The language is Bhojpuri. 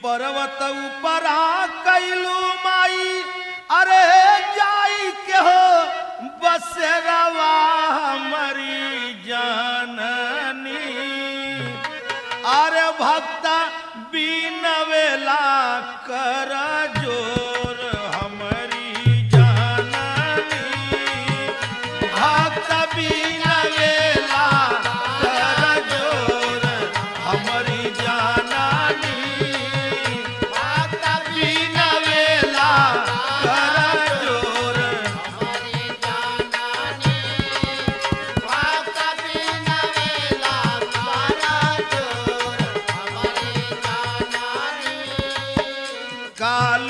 पर्वत ऊपरा कैलू माई अरे जाई के हो बसेरवा हमारी जाननी अरे भक्ता बीनवेला कर जोर हमारी जाननी भक्ता बीनवेला कर जोर हमारी जाननी भक्ता बीनवेला कर जोर हमारी जाननी भक्ता बीनवेला कर जोर हमारी जाननी काल